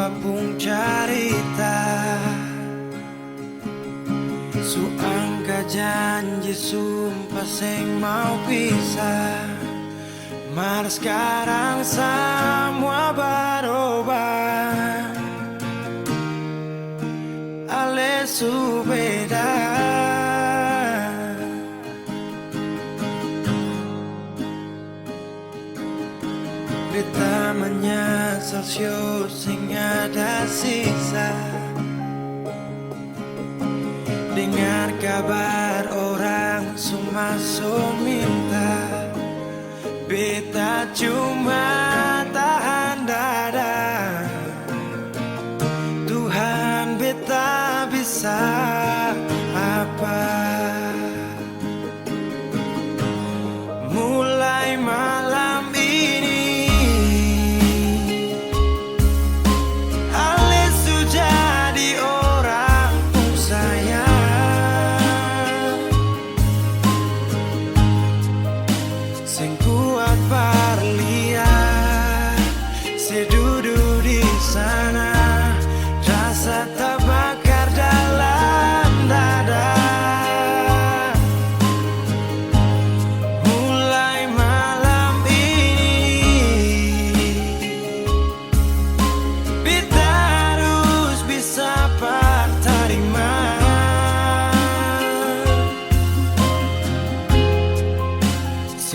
apapun cerita, su angka janji sumpah sing mau pisah. Mar sekarang semua berubah, ale su beda. Beta menyesal sio sing ada sisa. Dengar kabar orang semua minta, beta cuma tahan dada. Tuhan beta bisa apa? Mulai malam ini Ale sudah di orang pun sayang, sing kuat berlian, sedudu di sana, rasa terbakar dalam dada. Mulai malam ini beta harus bisa terima.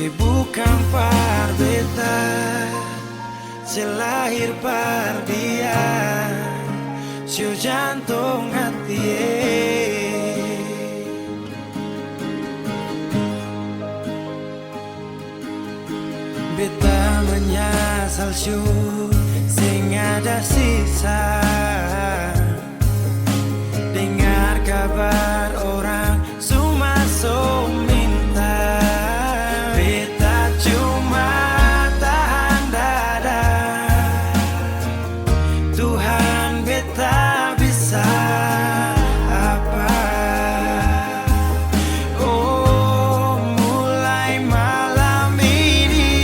Bukan par beta, selahir par dia, sio jantung hati. Beta menyesal sio sing ada sisa. Dengar kabar orang semua minta, beta cuma tahan dada. Tuhan beta bisa apa? Oh, mulai malam ini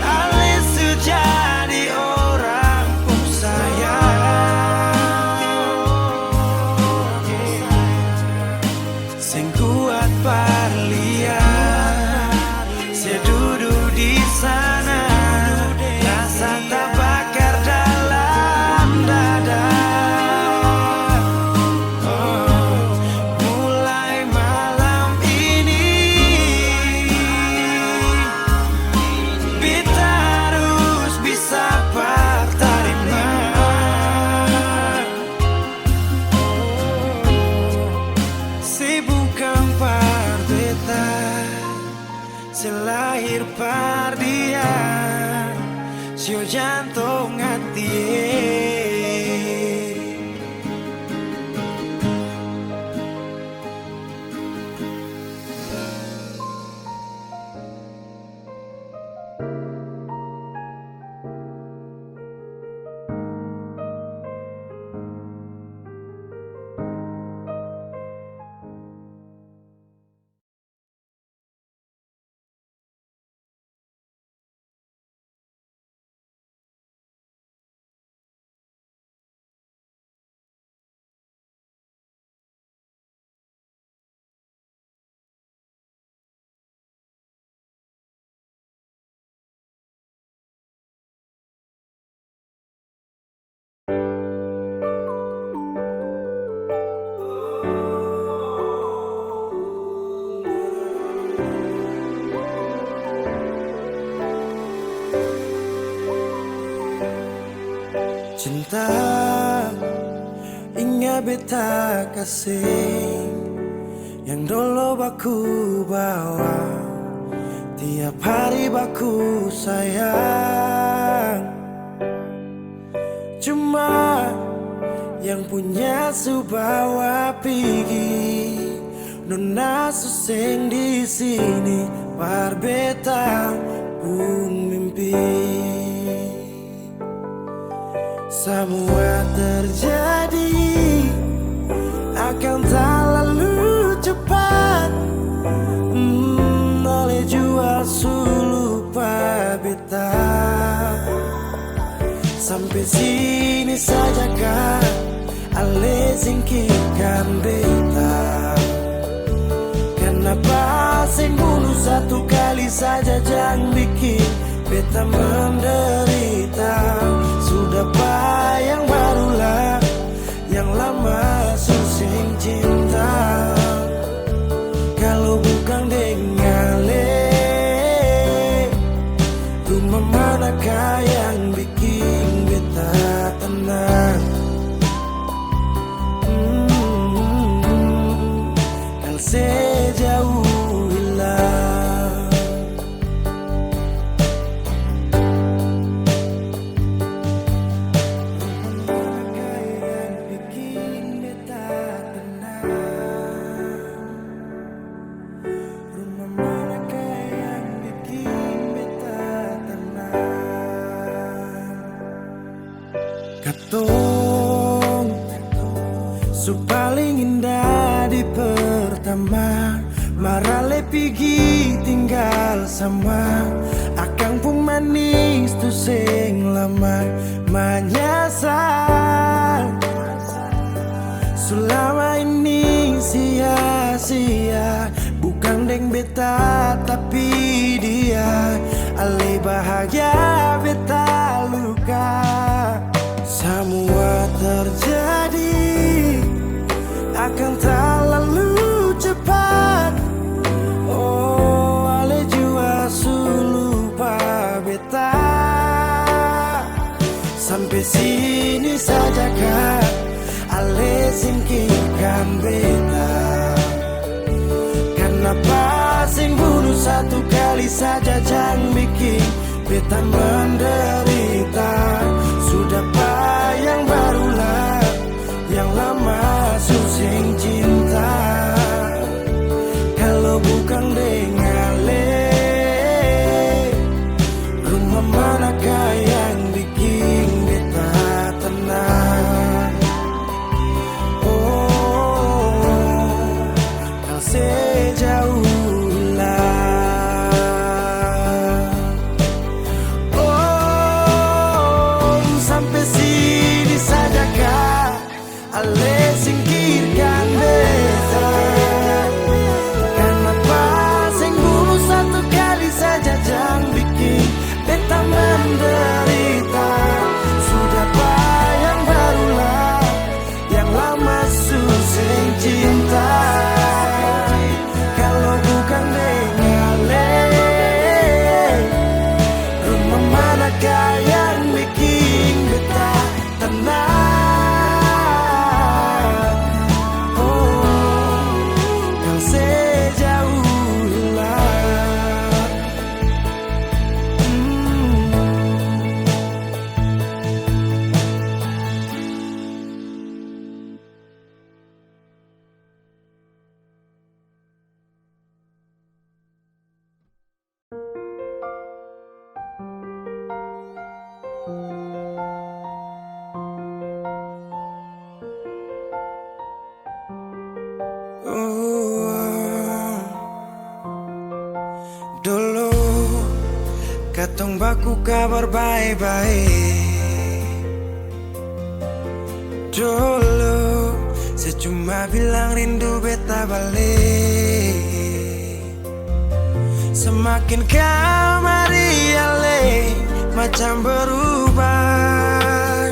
Ale sudah di orang pun sayang, sing kuat berlian, sedudu di sana, rasa terbakar dalam dada. Oh, mulai malam ini beta harus bisa terima. Bukan par beta, selahir par dia, sio jantung hati. Cinta, ingat beta kasih yang dulu baku bawa, tiap hari baku sayang. Cuma yang punya su bawa pergi, nona suseng di sini, par beta pun mimpi. Semua terjadi akan tak lalu cepat, oleh jual su lupa beta. Sampai sini saja kah ale singkirkan beta? Kenapa sing bunuh satu kali saja jangan bikin beta menderita? Sudah pak yang barulah, yang lama susing cinta. Kalau bukan dengan rumah manakah yang bikin beta tenang? Kalau sejauh hilang, rumah manakah yang bikin beta tenang? Rumah manakah yang bikin beta tenang? Katong su paling indah di pertama, marale pigi tinggal sama. Akang pun manis tu sing lama menyasar. Selama ini sia-sia, bukan deng beta tapi dia. Ale bahagia beta luka. Semua terjadi akan terlalu cepat. Oh, ale jua lupa beta. Sampai sini saja kah ale singkirkan beta? Kenapa sing bunuh satu kali saja jangan bikin beta menderita? Sudah pak yang barulah, yang lama susing cinta. Kalau bukan dengan rumah manakah yang bikin beta tenang? Oh, kalau sejauh hilang. Oh, sampai sini saja kah ale singkirkan beta? Kenapa sing bunuh satu kali saja jangan bikin beta menderita? Sudah pak yang barulah, yang lama susing cinta. Kalau bukan dengan rumah manakah yang bikin beta tenang? Oh, yang sejauh hilang. Dulu katong baku kabar baik-baik. Dulu saya cuma bilang rindu beta balik. Semakin kamari ale macam berubah.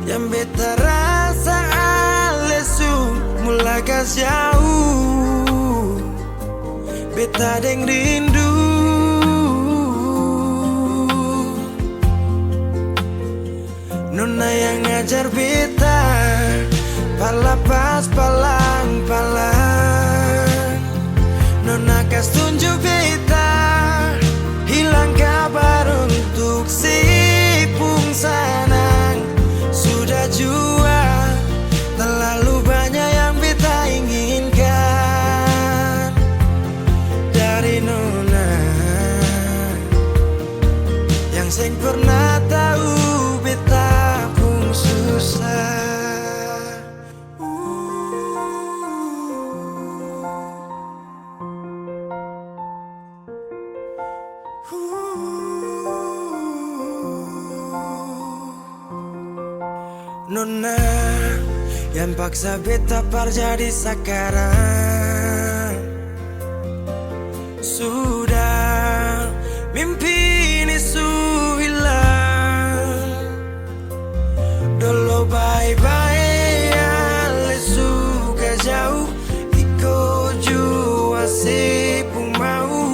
Yang beta rasa ale su mulai kas jauh. Beta deng rindu. Nona yang ngajar beta palapas palang-palang. Nona kas tunjuk beta hilang kabar untuk si pung sanang. Sudah jua terlalu banyak yang beta inginkan dari Nona yang sing pernah tahu beta pun susah. Nona yang paksa beta jadi sekarang. Sudah mimpi ini hilang. Dulu bye-bye ale suka jauh. Iko jua sepung mau.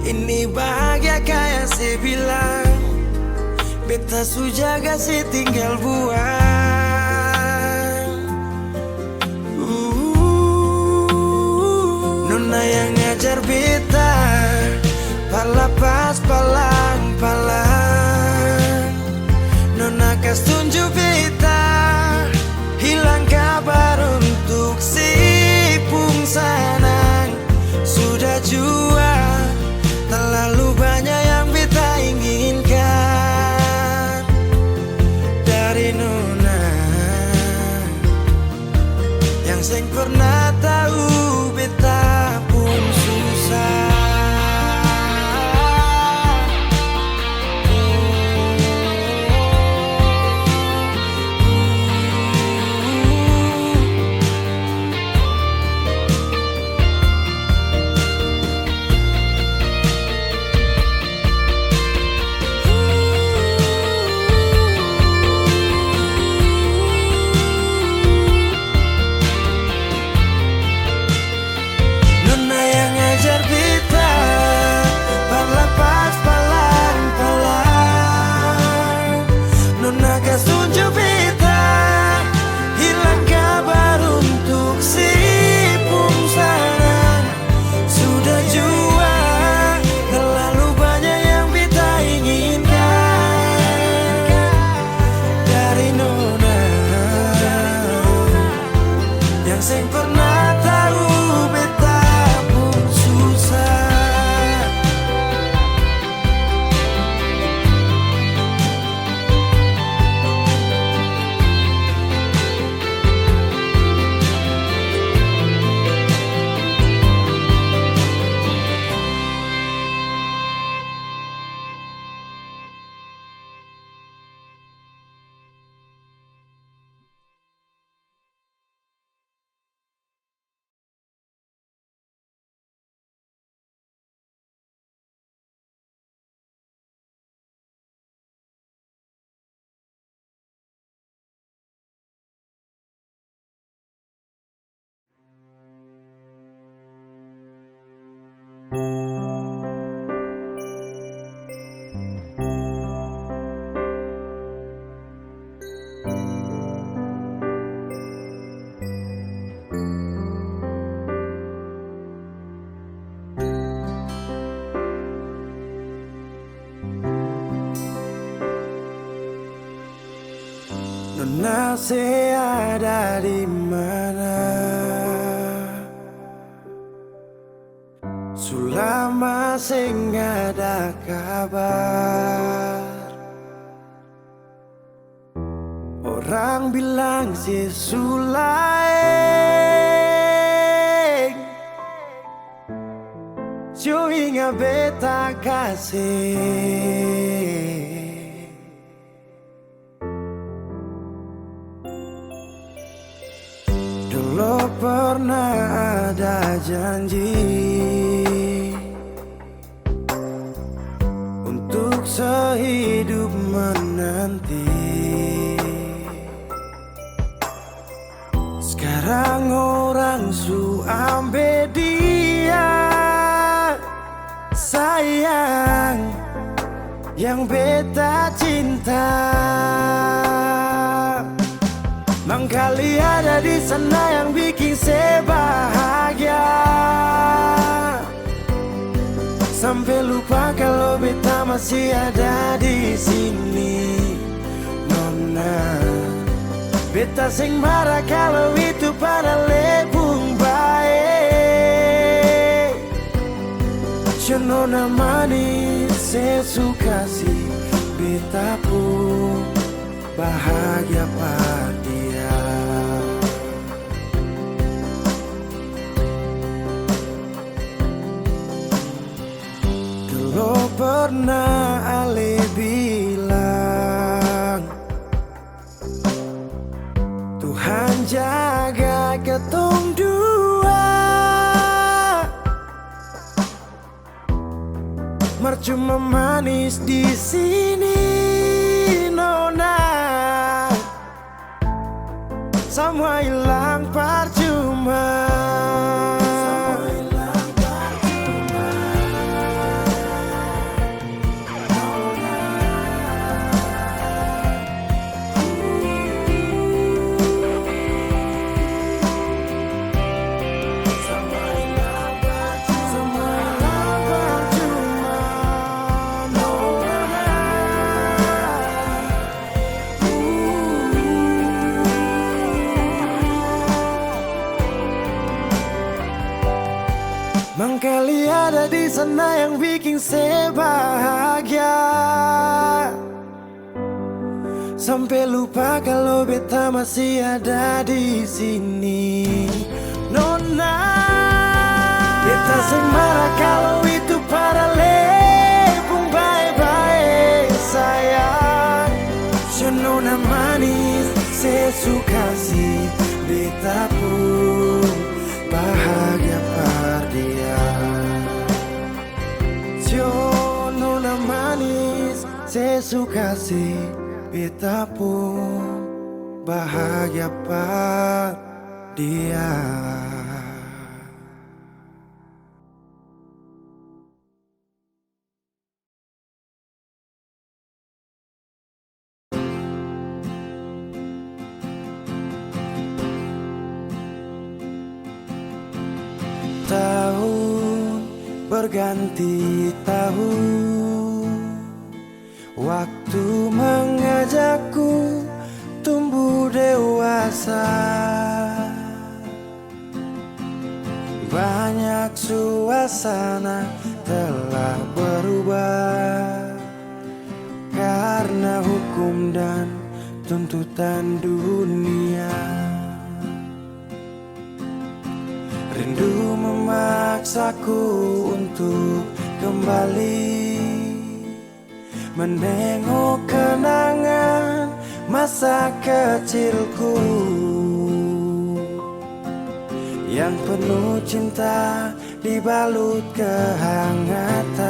Ini bahagia kayak saya bilang. Beta sujaga si tinggal buang. Nona yang ngajar beta pala pas palang-palang. Nona kas tunjuk beta hilang kabar untuk si pung sanang. Sudah jua terlalu banyak yang beta inginkan dari Nona yang seng pernah tahu beta pun susah. Sing pernah tahu beta pun susah. Nona saya ada di mana? Sulama sing ada kabar. Orang bilang si Sulaeng cuinga beta kasih. Dulu pernah ada janji untuk sehidup menanti. Sekarang orang su ambil dia. Sayang yang beta cinta. Mangkali ada di sana yang bikin saya bahagia. Sampai lupa kalau beta masih ada di sini. Nona, beta sing marah kalau itu pada lebung baik. Nona manis, saya suka sih beta pun bahagia pada. Pernah Ale bilang menjaga ketong dua. Percuma manis di sini, nona. Semua hilang percuma. Mengkali ada di sana yang bikin saya bahagia, sampai lupa kalau beta masih ada di sini, nona. Beta sing marah kalau itu para lepung bye-bye sayang. So nona manis, saya suka sih beta pun bahagia dia. Yo nona manis, saya suka sih beta pun bahagia par dia. Tahun berganti tahun, waktu mengajakku tumbuh dewasa. Banyak suasana telah berubah karena hukum dan tuntutan dunia. Rindu memaksaku untuk kembali menengok kenangan masa kecilku yang penuh cinta dibalut kehangatan.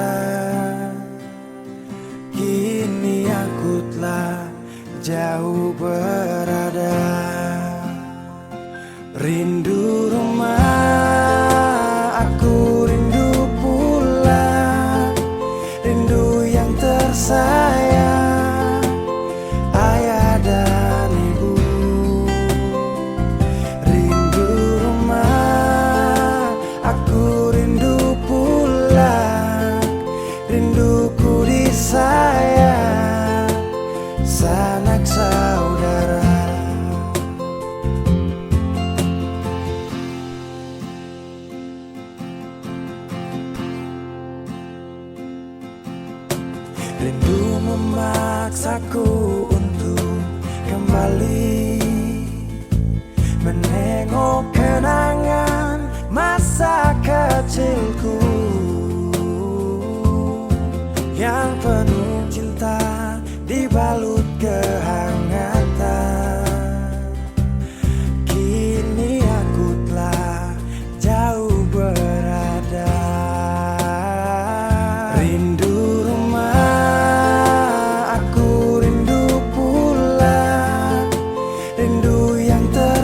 Kini aku telah jauh berada, rindu rumah, aku rindu pulang, rindu yang tersayang, ayah dan ibu. Rindu rumah, aku rindu pulang, rinduku disayang, sanak saudara. Rindu memaksaku untuk kembali menengok kenangan masa kecilku yang penuh cinta dibalut kehangatan. Kini aku telah jauh berada, rindu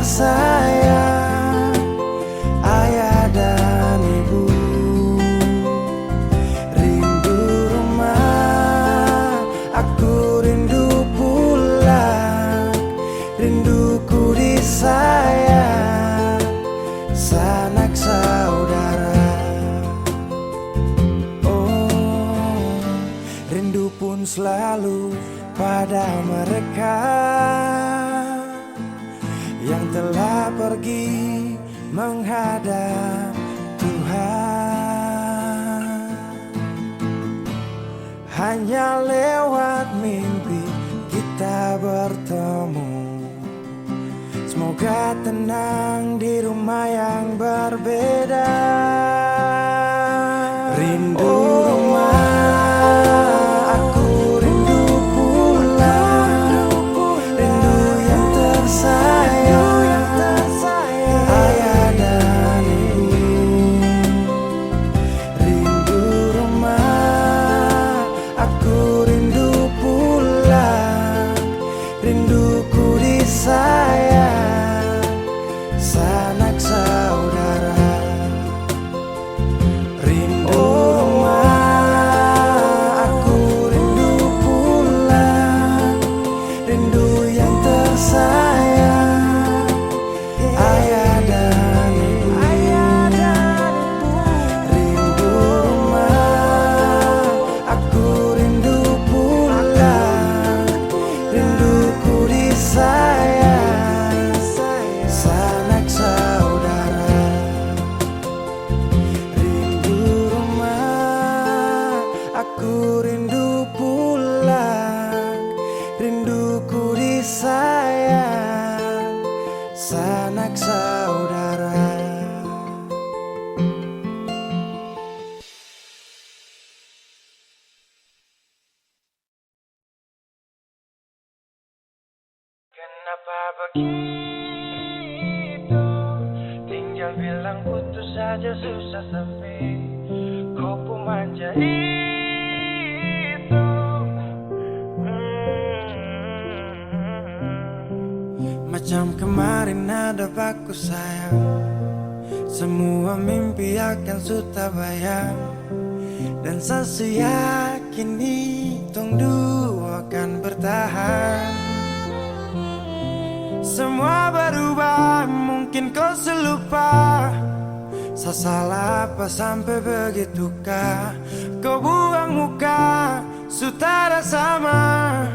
sayang, ayah dan ibu. Rindu rumah, aku rindu pulang, rinduku disayang, sanak saudara. Oh, rindu pun selalu pada mereka yang telah pergi menghadap Tuhan. Hanya lewat mimpi kita bertemu. Semoga tenang di rumah yang berbeda. Rindu rumah, aku rindu pulang, rindu yang tersayang, Aku rindu pulang, rinduku disayang, sanak saudara. Kenapa begitu? Tinggal bilang putus saja susah sampai kau pun manja itu. Macam kemarin ada baku sayang, semua mimpi akan sudah bayang, dan saya yakin tong dua akan bertahan. Semua berubah, mungkin kau selupa. Saya salah apa sampai begitukah? Kau buang muka, sutara sama.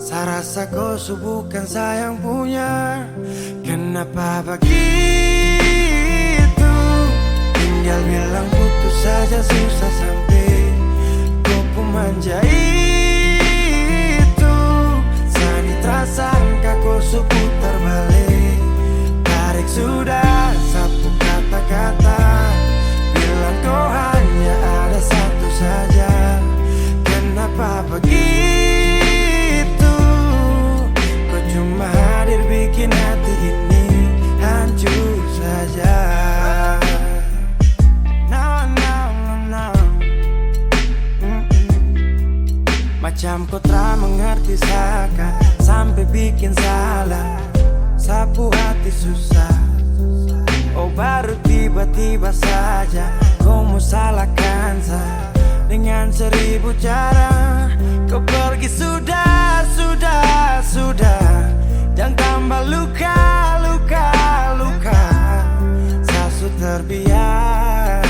Saya rasa kau bukan sayang punya. Kenapa begitu? Tinggal bilang putus saja susah sampai kau pun manja itu. Sani tak sangka kau putar balik, tarik sudah sapu kata-kata, bilang kau hanya ada satu saja. Kenapa begitu? Kau cuma hadir bikin hati ini hancur saja. Macam kau tak mengerti saka, sampai bikin salah, sapu hati susah. Oh baru tiba-tiba saja kau mau salahkan saya dengan 1000 cara. Kau pergi sudah, jangan tambah luka. Saya sudah terbiasa.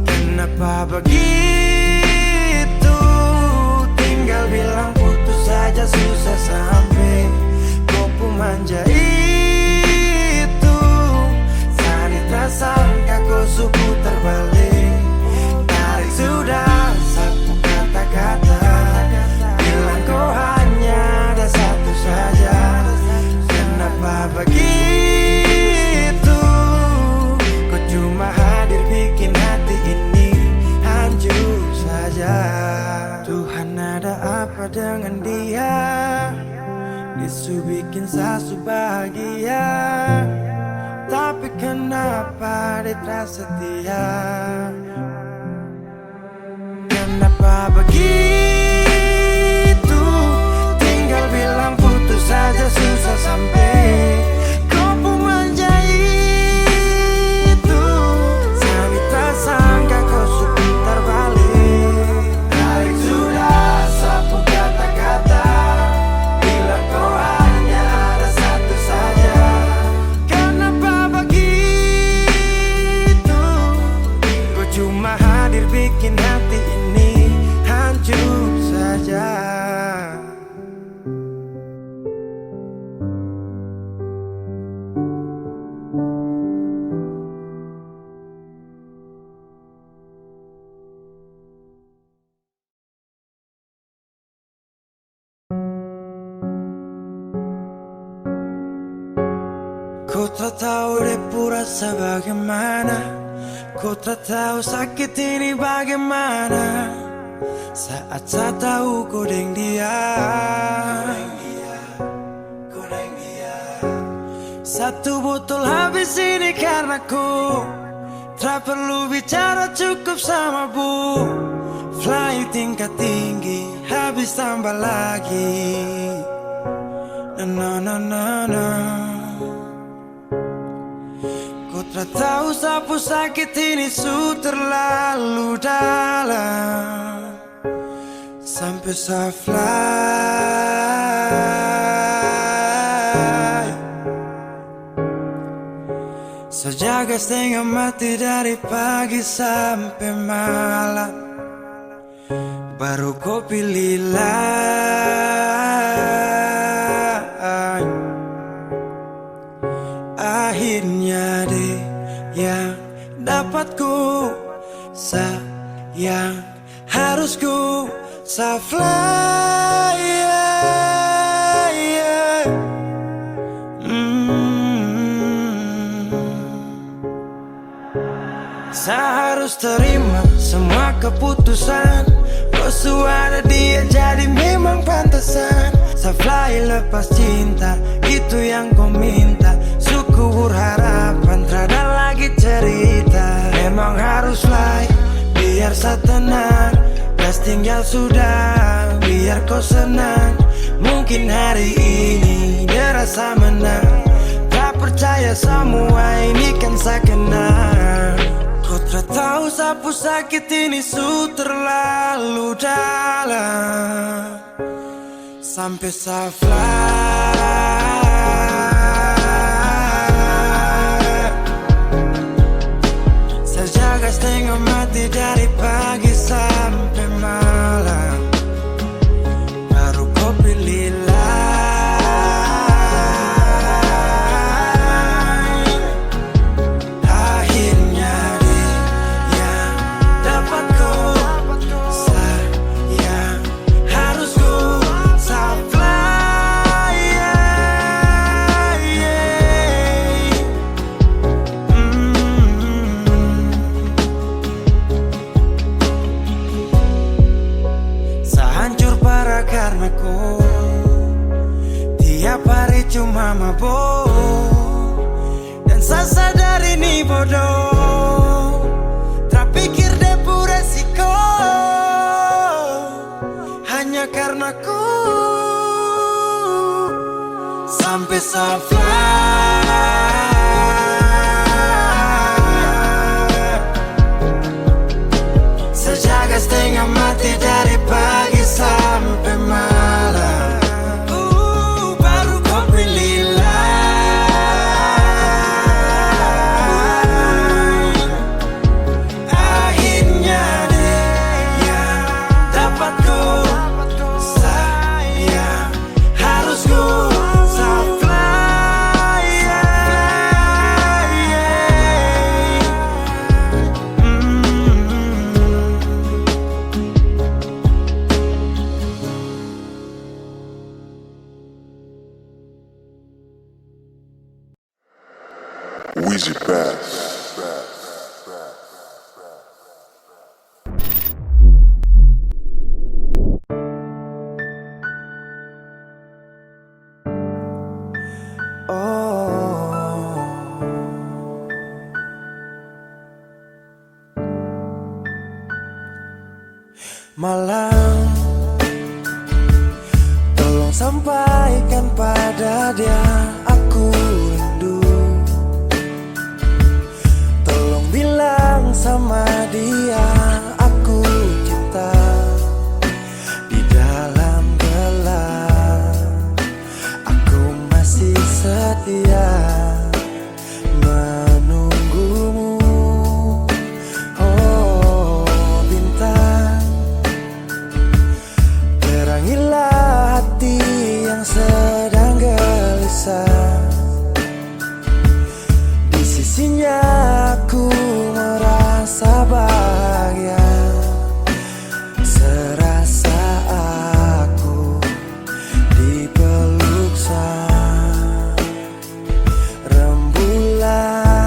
Kenapa begitu? Tinggal bilang putus saja susah sampai kau pun manja itu. Sani tak sangka kau putar balik, tarik sudah sapu kata-kata, bilang kau hanya ada satu saja. Kenapa begitu? Kau cuma hadir bikin hati ini hancur saja. Tuhan ada apa dengan dia? Disu bikin sasu bahagia, tapi kenapa dia tak setia? Kenapa begitu? Tinggal bilang putus saja susah sampai kau pun manja itu. Sani tak sangka kau putar balik, tarik sudah sapu kata-kata, bilang kau hanya ada satu saja. Kenapa begitu? Kau cuma hadir bikin hati ini hancur saja. Ku tak tahu depu rasa bagaimana, ku tak tahu sakit ini bagaimana. Saat saya tahu ku deng dia, satu botol habis ini karena ku tak perlu bicara, cukup sama bu. Fly tingkat tinggi, habis tambah lagi. Na. Ku tak tahu sapu sakit ini su terlalu dalam, sampai saya fly. Sejaga setengah mati dari pagi sampai malam, baru kau pilihlah. Akhirnya deh yang dapat ku, sayang harus ku fly, yeah, yeah. Saya harus terima semua keputusan. Kau ada dia jadi memang pantasan. Saya fly lepas cinta, itu yang kau minta. Syukur harapan, terada lagi cerita. Memang harus fly, biar saya tenang. Gas tinggal sudah, biar kau senang. Mungkin hari ini dia rasa menang. Tak percaya semua ini kan saya kenal. Kau tak tahu sapu sakit ini su terlalu dalam. Sampai saya fly, saya jaga setengah mati dari pagi sampai malam. Baru kau pilih karena kau tiap hari cuma mabuk. Dan saya sadar ini bodoh, tak pikir depu resiko. Hanya karena ku sampai saya fly, saya jaga setengah mati dari pagi sampai malam. Baru kau pilih lain. Akhirnya dia dapat ku, sayang harus ku fly, yeah, yeah. Weezy Bass. Malam, tolong sampaikan pada dia aku rindu. Tolong bilang sama dia aku cinta. Di dalam gelap aku masih setia menunggumu. Oh bintang, terangilah hati yang sedang gelisah. Di sisinya aku merasa bahagia, serasa aku dipeluk sang rembulan.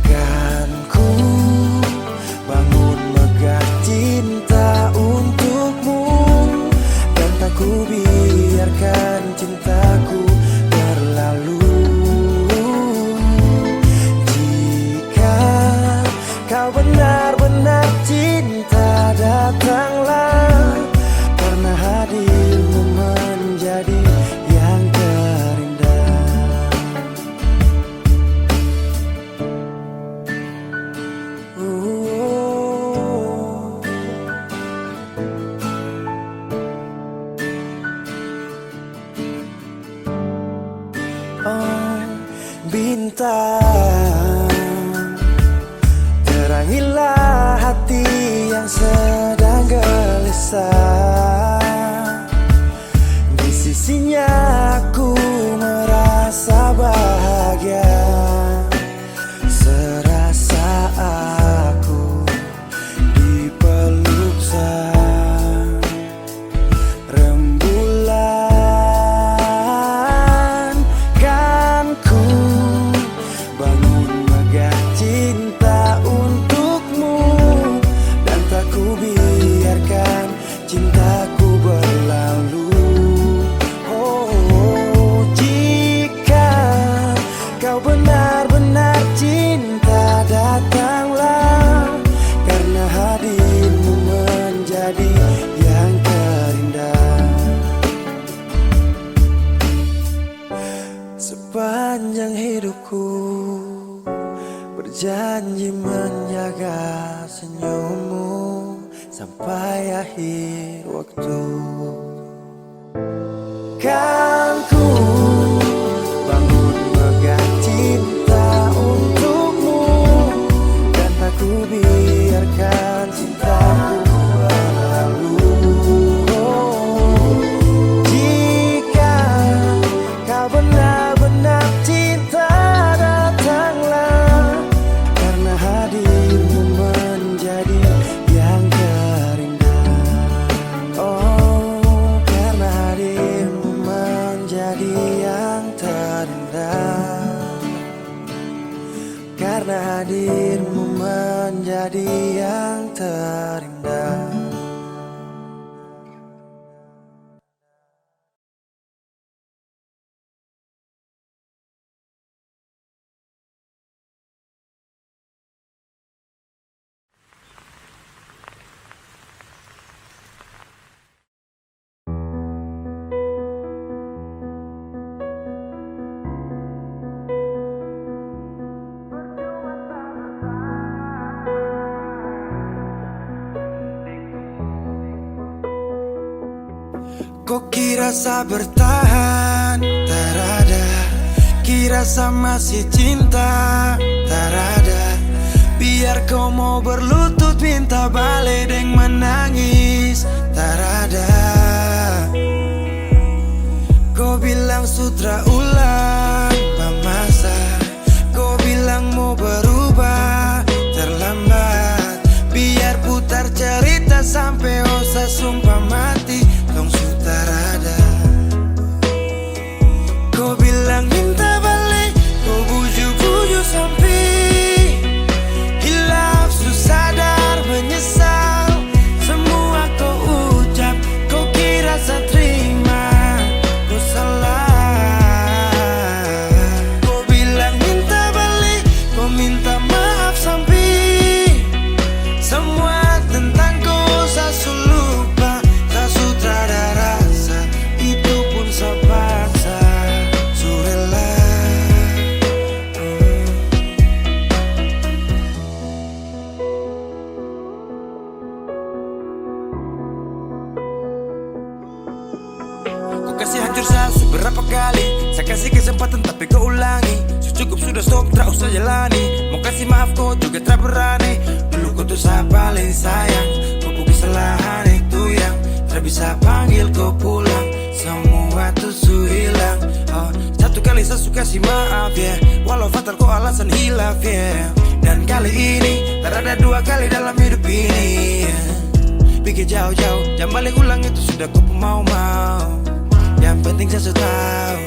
Kan ku bangun megah cinta untukmu, dan tak ku biarkan cintaku berlalu. Jika kau benar-benar cinta, datanglah, karena hadirmu menjadi yang terindah. Oh bintang, terangilah hati yang sedang gelisah. Di sisinya aku merasa bahagia, janji menjaga senyummu sampai akhir waktu. Kan ku bangun megah cinta untukmu, dan tak ku biarkan cintaku berlalu. Jika kau benar-benar cinta, datanglah, karena hadirmu menjadi yang terindah. Oh, karena hadirmu menjadi yang terindah. Karena hadirmu menjadi yang terindah. Kau kira saya bertahan, tak ada. Kira saya masih cinta, tak ada. Biar kau mau berlutut minta balik deng menangis, tak ada. Kau bilang sutra ulang pemasa, kau bilang mau berubah, terlambat. Biar putar cerita sampai osa sumpah mati, dong sutar ada. Kau bilang minta balik, kau bujuk-bujuk sampai hilaf, susah sadar menyesal. Semua kau ucap, kau kira saya terima, kau salah. Kau bilang minta balik, kau minta maaf sampai semua tentang kau saya lupa, tak sutradara rasa, itu pun saya paksa, surela. Kau kasih hancur saya beberapa kali, saya kasih kesempatan tapi kau ulangi. Cukup sudah stop, tak usah jalani. Mau kasih maaf kau juga tak berani. Dulu kau tuh saya paling sayang, kau bukan kesalahan itu yang tak bisa panggil kau pulang. Semua tuh su hilang. Oh, satu kali saya suka kasih maaf ya, walau fatal kau alasan hilaf ya. Dan kali ini tak ada dua kali dalam hidup ini ya. Pikir jauh-jauh, jangan balik ulang itu sudah kau mau-mau. Yang penting saya sudah tahu.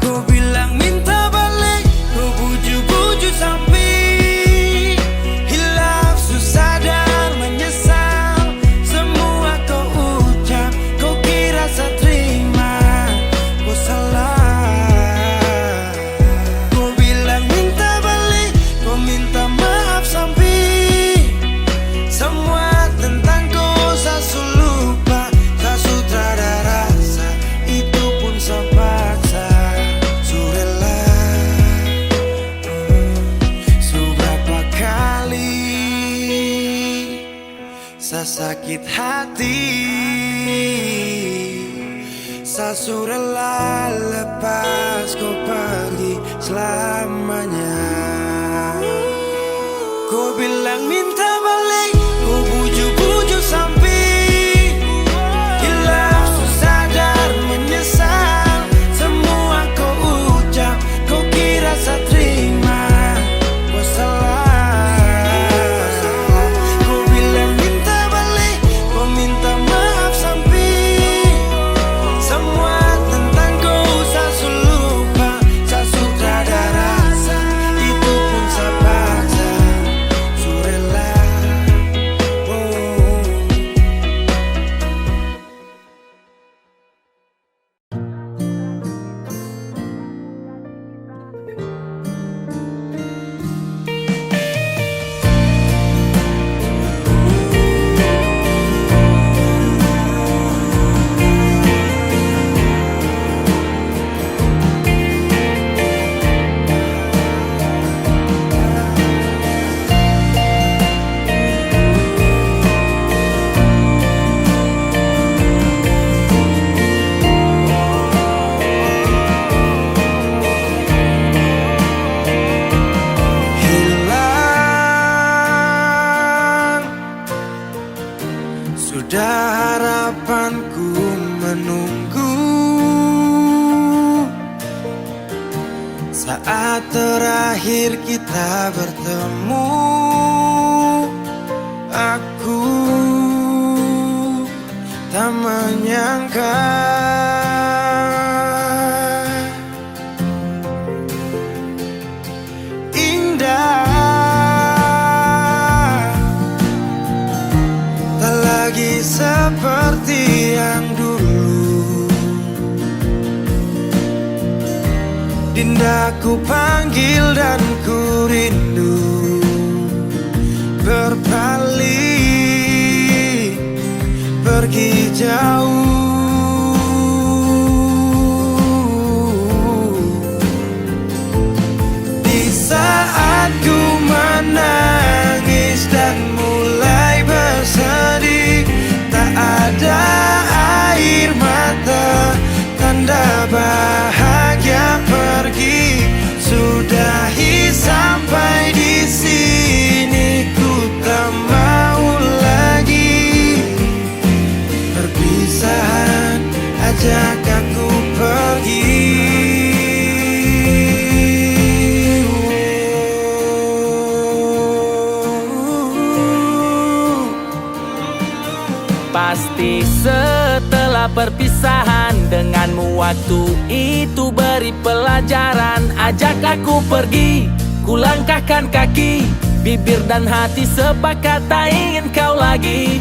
Kau bilang minta balik, kau bujuk-bujuk sampai hilaf, susah sadar menyesal. Semua kau ucap, kau kira saya terima, kau salah. Kau bilang minta balik, kau minta maaf sampai semua tentang kau saya lupa, tak sutradara rasa, itu pun saya paksa, surela. Seberapa kali saya sakit hati, saya surela lepas kau pergi selamanya. Kau bilang minta balik, kau bujuk-bujuk sampai hilaf, susah sadar menyesal. Semua kau ucap, kau kira saya terima, kau salah. Kau bilang minta balik, kau minta maaf sampai semua tentang kau saya lupa, saya sutradara rasa, itu pun saya paksa, surela. terakhir kita bertemu, aku tak menyangka indah, tak lagi seperti yang dulu. Dinda ku panggil dan ku rindu, berpaling pergi jauh. Di saat ku menangis dan mulai bersedih, tak ada air mata, tanda bahagia pergi. Sudahi sampai di sini, ku tak mau lagi. Perpisahan ajak aku pergi. Pasti setelah perpisahan denganmu, waktu itu beri pelajaran. Ajak aku pergi, ku langkahkan kaki, bibir dan hati sepakat tak ingin kau lagi.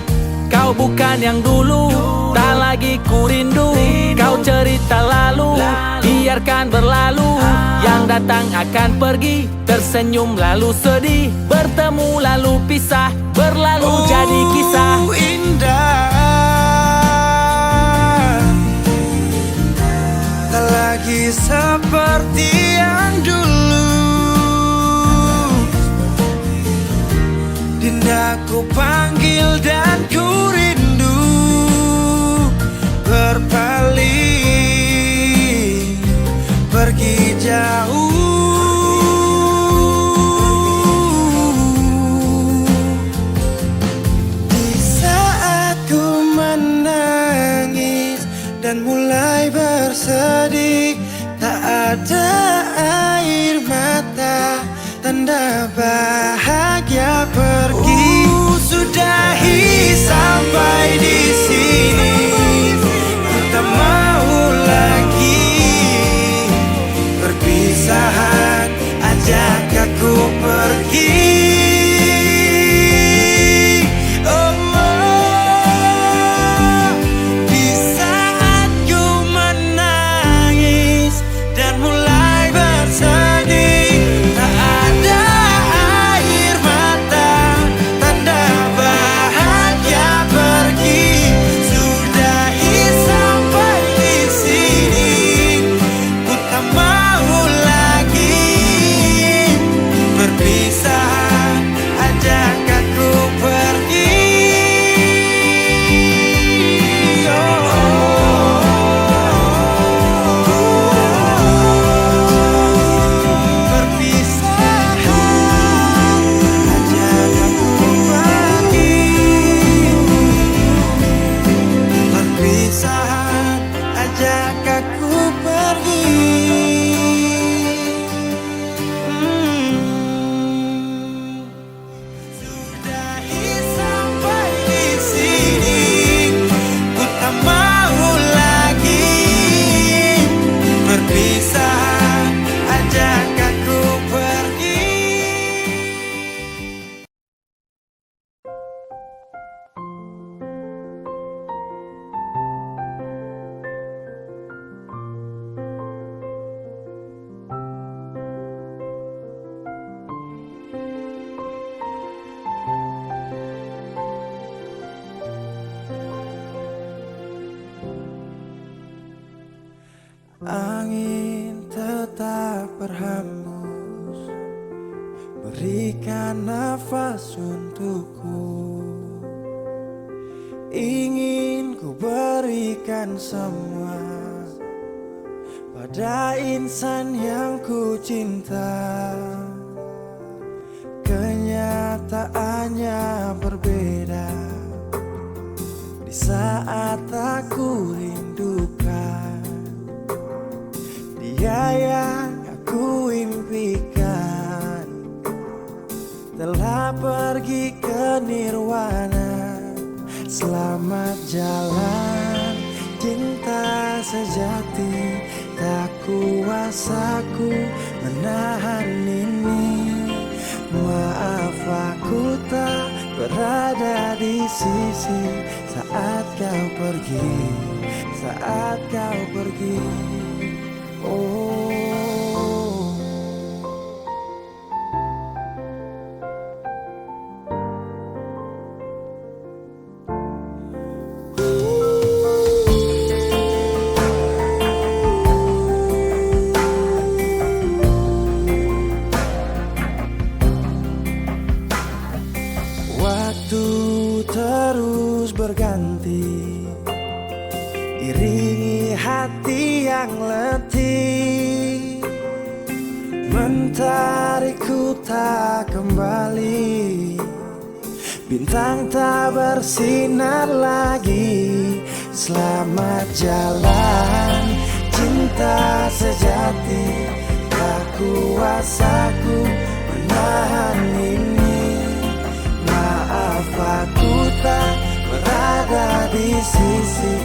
Kau bukan yang dulu, tak lagi ku rindu. Kau cerita lalu, biarkan berlalu. Yang datang akan pergi, tersenyum lalu sedih, bertemu lalu pisah, berlalu jadi kisah. Indah, tak lagi seperti yang dulu. Dinda ku panggil dan ku rindu, berpaling pergi jauh. Di saat ku menangis dan mulai bersedih, tak ada air mata, tanda bahagia pergi. Sudahi sampai di sini, ku tak mau lagi. Perpisahan ajak aku pergi. Di saat ku menangis dan mulai bersedih, tak ada air mata, tanda bahagia pergi. Sudahi sampai di sini, ku tak mau lagi. Perpisahan ajak aku pergi. Perpisahan ajak aku pergi. Perpisahan ajak aku pergi. Sudahi sampai di sini, ku tak mau lagi. Perpisahan ajak aku pergi. Angin tetap berhembus, berikan nafas untukku. Ingin ku berikan semua pada insan yang ku cinta. Kenyataannya berbeda di saat aku rindukan dia yang aku impikan. telah pergi ke nirwana. Selamat jalan cinta sejati, tak kuasaku menahan ini. Maaf aku tak berada di sisi saat kau pergi, saat kau pergi. Oh. Waktu terus berganti, iringi hati yang letih, mentarikku tak kembali. Bintang tak bersinar lagi. Selamat jalan cinta sejati, tak kuasaku menahan ini. Maaf aku tak berada di sisi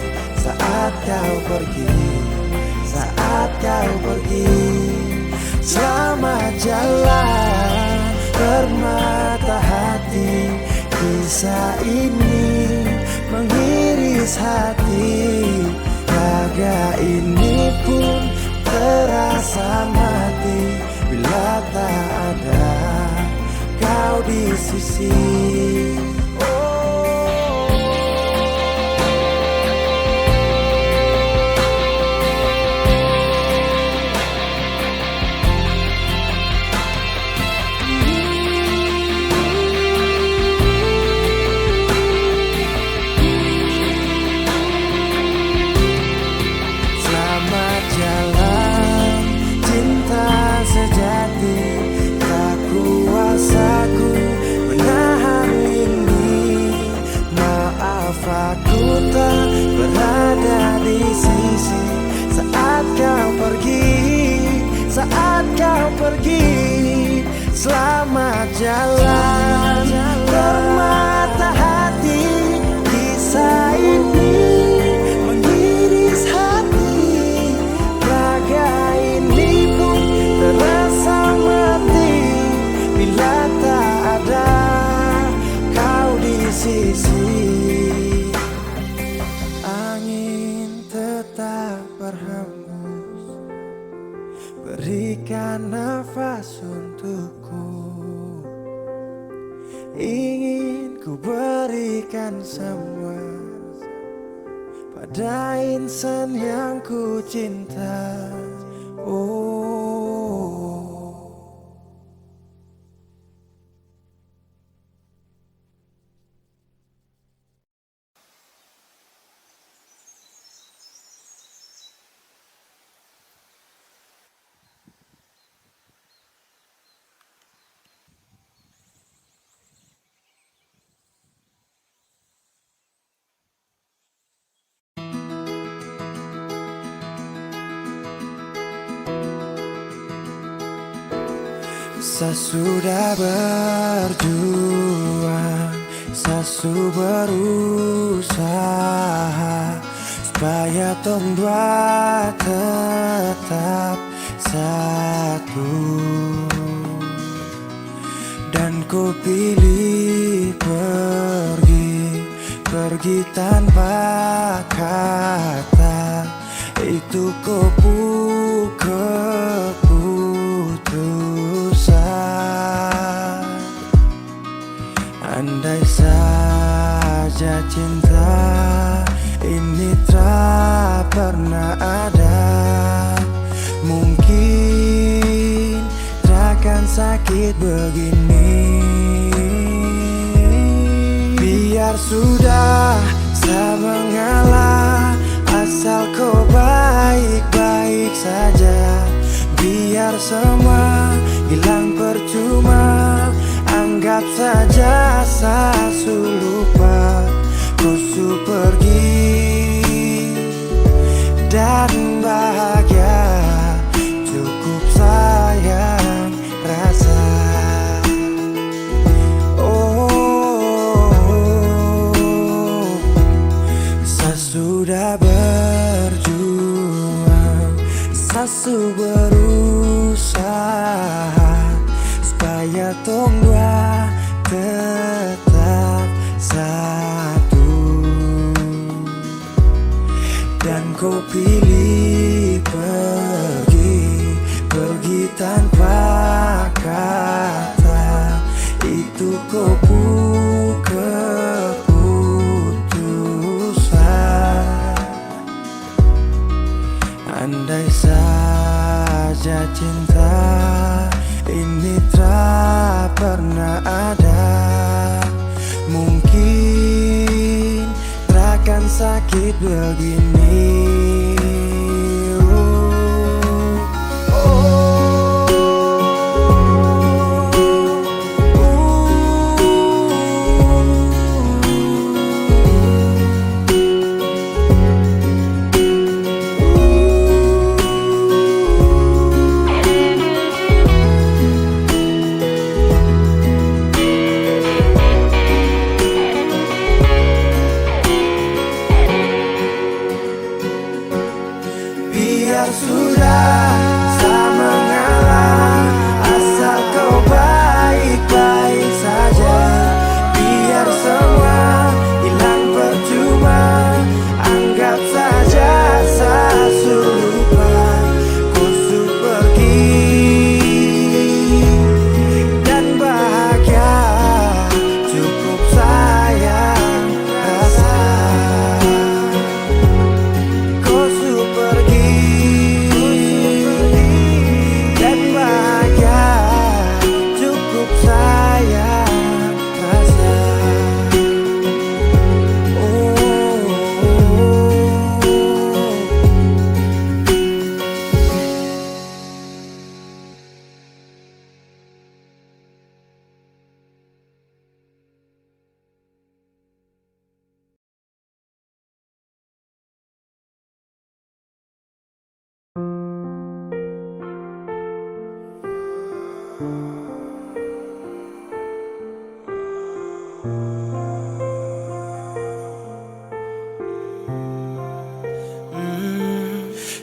saat kau pergi, saat kau pergi. Selamat jalan bermata hati, kisah ini mengiris hati. Raga ini pun terasa mati bila tak ada kau di sisi. Selamat jalan cinta sejati, tak kuasaku menahan ini. Maaf aku tak berada di sisi saat kau pergi, saat kau pergi. Selamat jalan bermata hati, kisah ini mengiris hati. Raga ini pun terasa mati bila tak ada kau di sisi. Angin tetap berhembus, berikan nafas untukku. Ingin ku berikan semua pada insan yang ku cinta. Oh. Sesudah berjuang, sesu berusaha supaya tong dua tetap satu. Dan ku pilih pergi, pergi tanpa kata. Itu keputusan. Andai saja cinta ini tak pernah ada, mungkin takkan sakit begini. Biar sudah saya mengalah, asal kau baik-baik saja. Biar semua hilang percuma, anggap saja saya lupa. Kau pergi dan bahagia, cukup sayang rasa. su berusaha supaya tong dua tetap satu. Dan kau pilih pergi tanpa kata. Itu kau keputusan. Andai saja cinta ini tak pernah ada, mungkin takkan sakit begini. Biar sudah tak mengalah, asal kau baik-baik saja. Biar semua hilang percuma, anggap saja saya lupa. Kau su pergi dan bahagia, cukup sayang rasa. Kau su pergi dan bahagia, cukup sayang rasa.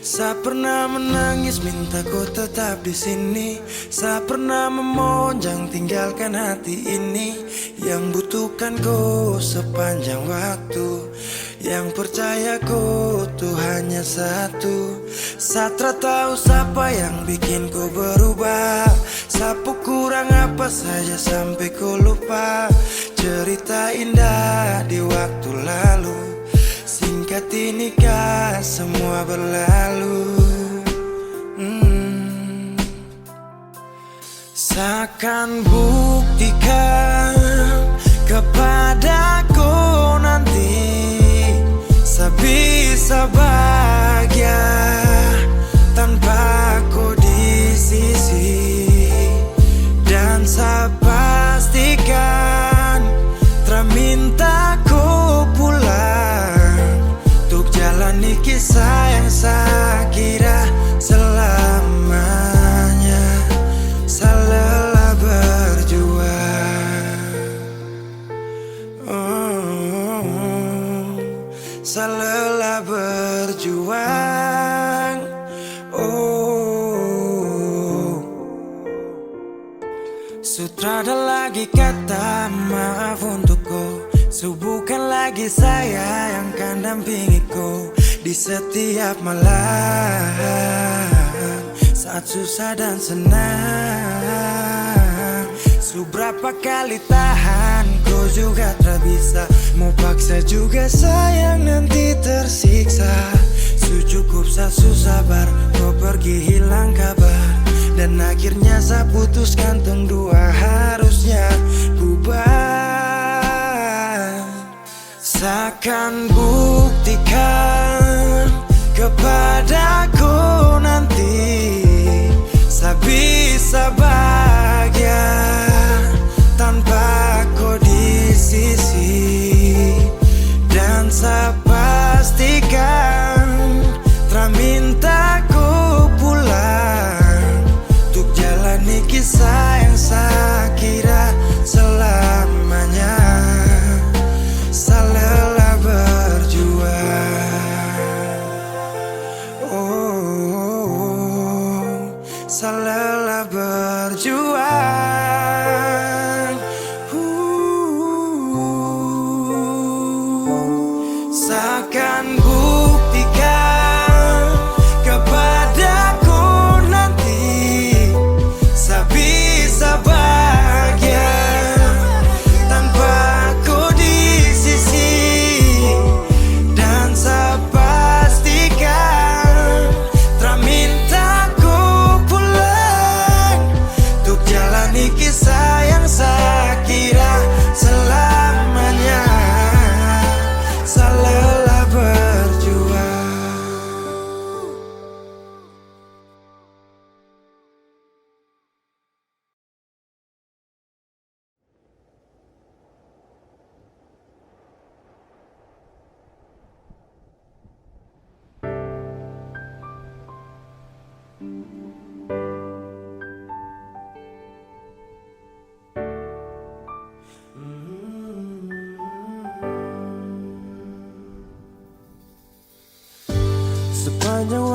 Saya pernah menangis minta kau tetap di sini. Saya pernah memonjang tinggalkan hati ini, yang butuhkan kau sepanjang waktu, yang percaya kau tuh hanya satu. Saya tak tahu siapa yang bikin kau berubah, siapa kurang apa saja sampai kau lupa. Cerita indah di waktu lalu, singkat ini kah semua berlalu. Seakan buktikan kepadaku nanti, sebisa bahagia tanpa kau di sisi. Dan saya pastikan terminta kau pulang untuk jalani kisah yang saya kira selamanya. Saya lelah berjuang, saya lelah berjuang. Sutrada lagi kata maaf untukku, bukan lagi saya yang akan dampingi kau di setiap malam, saat susah dan senang. Seberapa kali tahan kau juga tak bisa, mau paksa juga sayang nanti tersiksa. Cukup saya sabar, kau pergi hilang kabar, dan akhirnya saya putuskan tong dua harusnya bubar. Seakan buktikan kepadaku nanti, saya bisa bahagia tanpa kau di sisi. Dan saya pastikan minta ku pulang untuk jalani kisah yang saya kira selamanya. Saya lelah berjuang.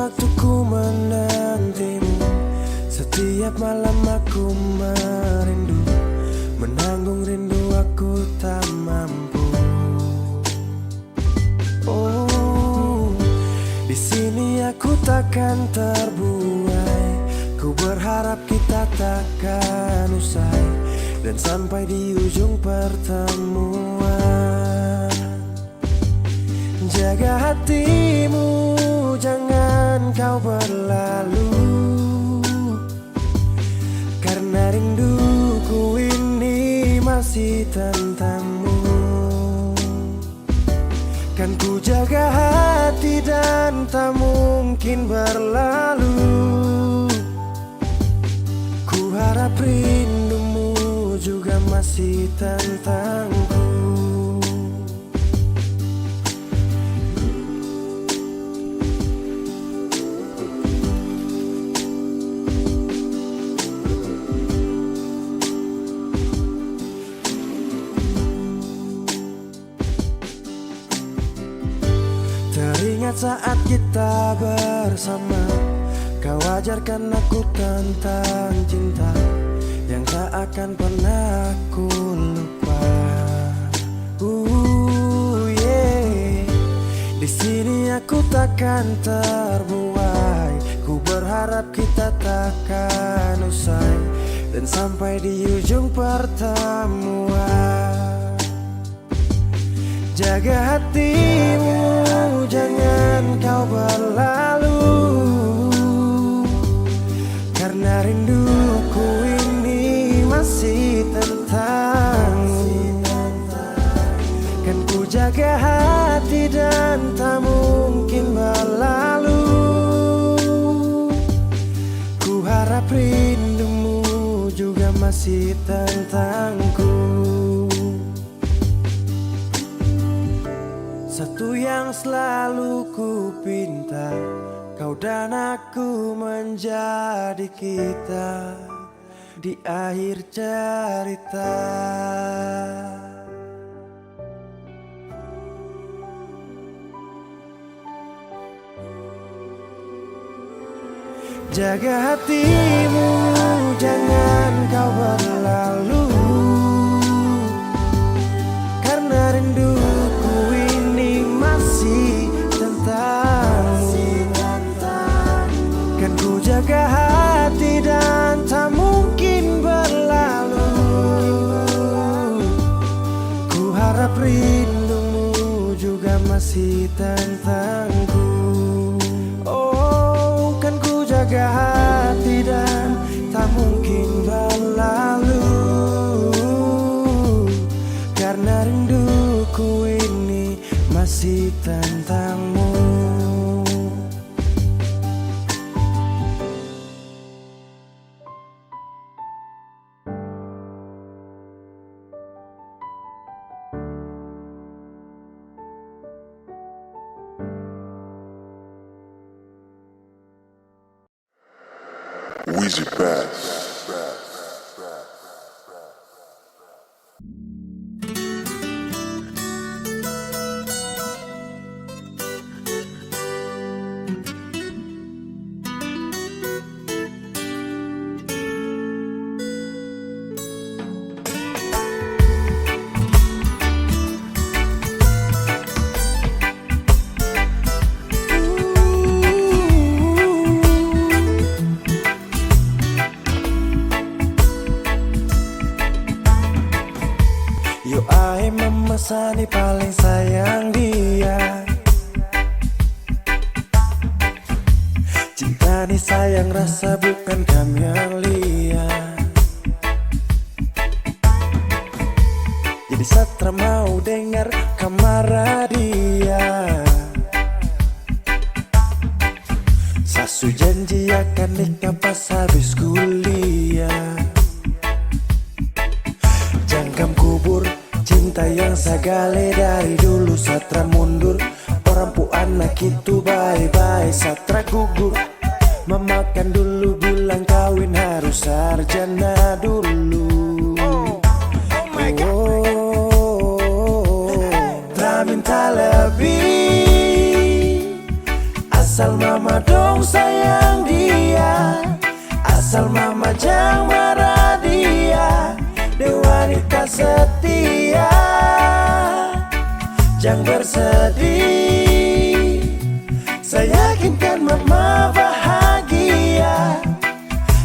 waktuku menantimu. Setiap malam aku merindu, menanggung rindu aku tak mampu. Oh, di sini aku takkan terbuai. Ku berharap kita takkan usai dan sampai di ujung pertemuan. Jaga hatimu, jangan kau berlalu, karena rinduku ini masih tentangmu. Kan ku jaga hati dan tak mungkin berlalu. Ku harap rindumu juga masih tentangku. Teringat saat kita bersama, kau ajarkan aku tentang cinta yang tak akan pernah aku lupa. Yeah. Di sini aku takkan terbuai. Ku berharap kita takkan usai dan sampai di ujung pertemuan. Jaga hatimu, jangan kau berlalu, karena rinduku ini masih tentangmu. Kan ku jaga hati dan tak mungkin berlalu. Ku harap rindumu juga masih tentangku. Satu yang selalu ku pinta, kau dan aku menjadi kita di akhir cerita. Jaga hatimu, jangan kau berlalu, karena rinduku ini masih tentangmu. Kan ku jaga hati dan tak mungkin berlalu. Ku harap rindumu juga masih tentangku. Oh, kan ku jaga hati dan tak mungkin berlalu, karena rinduku ini masih tentangmu. Weezy Bass. Yo ae memesani paling sayang dia. Cinta nih sayang rasa bukan kamelia. Jadi satra mau dengar kamar dia. Sasu janji akan nikah pas habis kuliah. Jangkam kubur cinta yang sagale dari dulu. Satra mundur, orang pu anak itu bye-bye. Satra gugur, memakan dulu bilang kawin harus sarjana dulu. Oh my God. Tak minta lebih, asal mama dong dong sayang dia, asal mama jangan marah dia. Dia wanita setia, jangan bersedih. Saya yakinkan mama bahagia,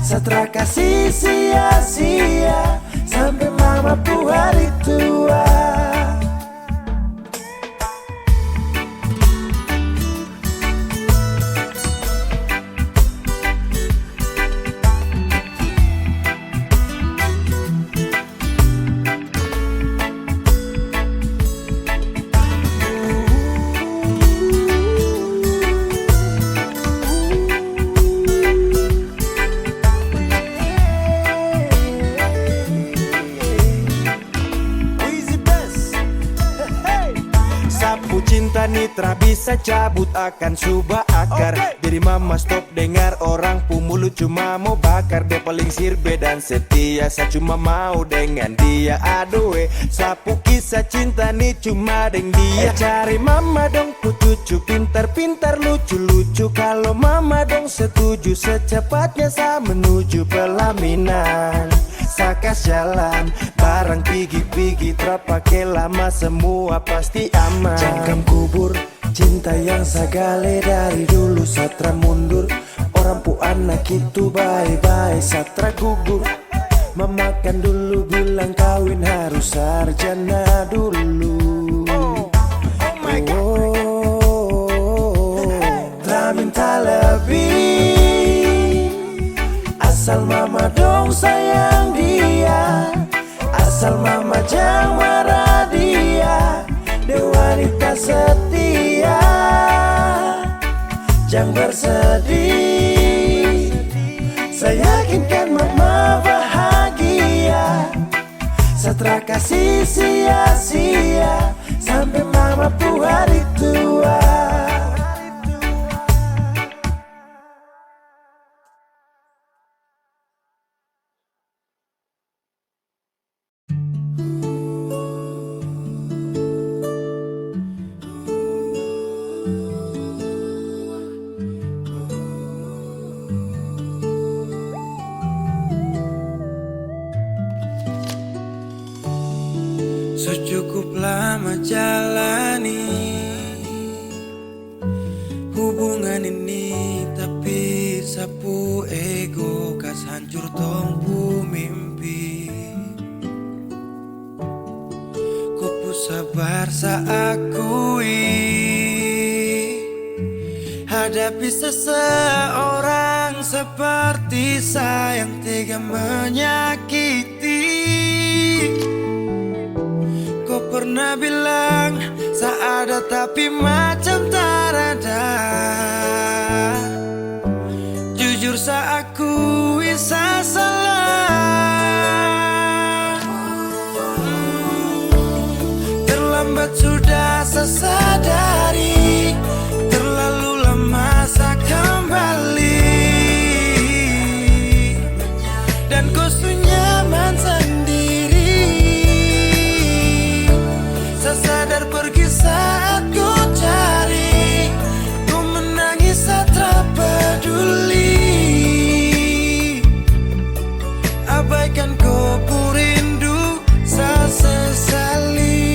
setelah kasih sia-sia sampai mama pu hari tua. Sapu cinta nitra bisa cabut akan subah akar. Jadi mama stop dengar orang pu mulut cuma mau bakar. Dia paling sirbe dan setia, saya cuma mau dengan dia. Aduh sapu kisah cinta nih cuma deng dia. Cari mama dong pu cucu, pintar-pintar lucu-lucu. Kalau mama dong setuju, secepatnya saya menuju pelaminan. Sakas jalan, barang pigi-pigi terpakai lama, semua pasti aman. Jangkam kubur, cinta yang sagale dari dulu satra mundur. Orang pu anak itu bye-bye satra gugur. Memakan dulu bilang kawin harus sarjana dulu. Oh my God, tak minta lebih, asal mama dong sayang dia, asal mama jangan marah dia. Dia wanita setia, jangan bersedih. Saya yakinkan mama bahagia, setelah kasih sia-sia sampai mama pu hari tua. Secukup lama jalani hubungan ini, tapi sapu ego kas hancur tongpu mimpi. Ku sabar saakui hadapi seseorang seperti saya yang tega menyakiti. Kau pernah bilang seada tapi macam tak ada. Jujur saya akui saya salah. Terlambat sudah saya sadari, terlalu lama saya kembali. Dan kau nyaman sendiri. Saya sadar pergi saat ku cari, ku menangis saat tak peduli. Abaikan kau pu rindu, saya sesali.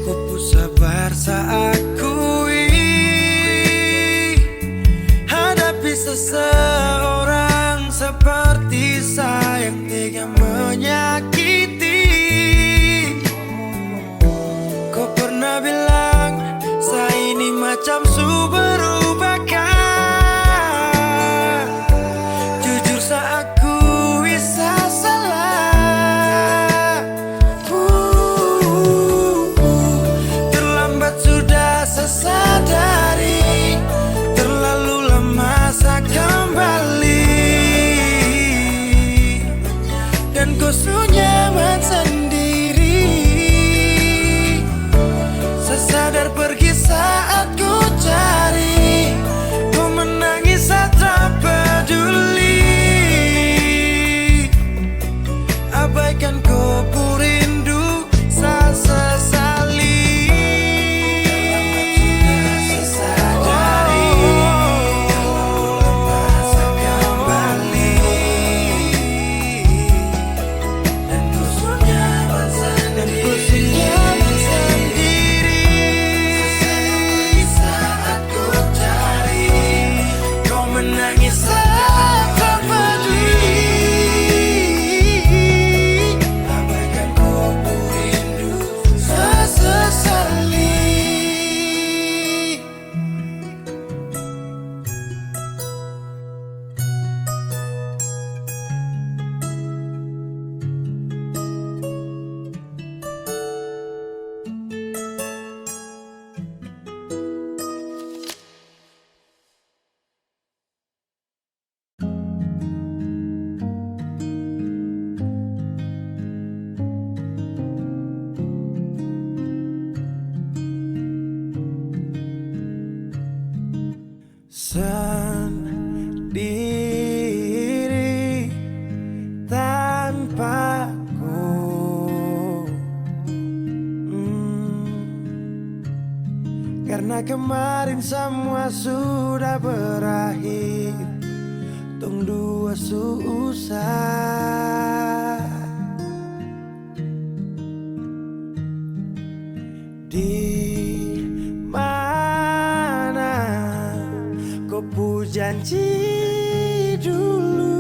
Ku pu sabar saya akui hadapi seseorang seperti saya yang tega menyakiti. Kau pernah bilang saya ini macam su berubahkan. Jujur saya akui saya salah. Terlambat sudah saya sadari, terlalu lama saya kembali. Dan kau sunyi sendiri tanpaku. Karena kemarin semua sudah berakhir, tong dua susah. Di mana kau pu janji dulu,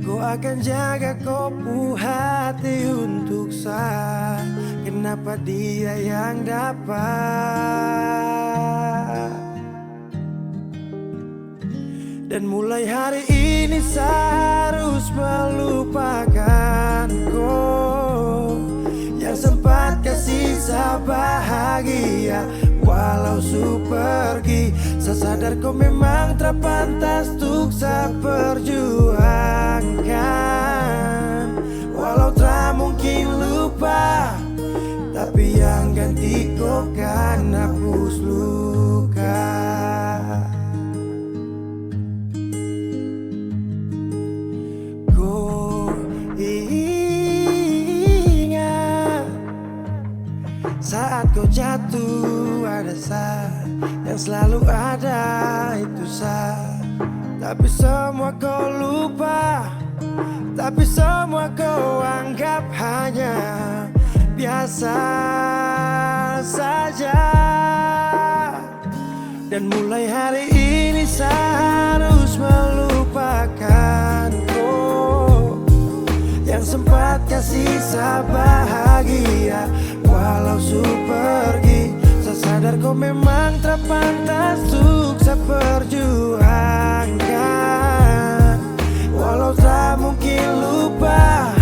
kau akan jaga kau pu hati untuk saya. Kenapa dia yang dapat? Dan mulai hari ini saya harus melupakan kau yang sempat kasih saya bahagia. Walau su pergi, saya sadar kau memang terpantas untuk saya perjuangkan. Walau tak mungkin lupa, tapi yang ganti kau kan hapus luka. Kau ingat saat kau jatuh, ada saya yang selalu ada, itu saya. Tapi semua kau lupa, tapi semua kau anggap hanya biasa saja. Dan mulai hari ini saya harus melupakan kau yang sempat kasih saya bahagia. Walau su pergi, saya sadar kau memang terpantas untuk saya perjuangkan. Walau tak mungkin lupa,